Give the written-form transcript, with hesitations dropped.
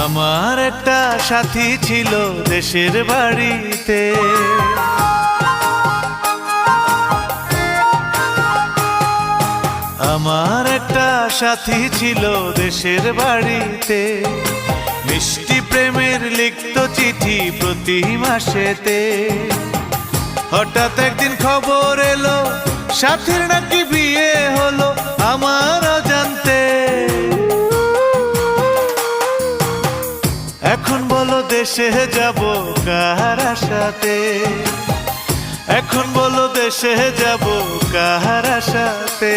আমার একটা সাথী ছিল দেশের বাড়িতে, আমার একটা সাথী ছিল দেশের বাড়িতে, মিষ্টি প্রেমের লিখত চিঠি প্রতি মাসেতে। হঠাৎ একদিন খবর এলো সাথীর নাকি বিয়ে হলো আমার অজান্তে। এখন বলো দেশে যাব কার আশাতে, এখন বলো দেশে যাব কার আশাতে।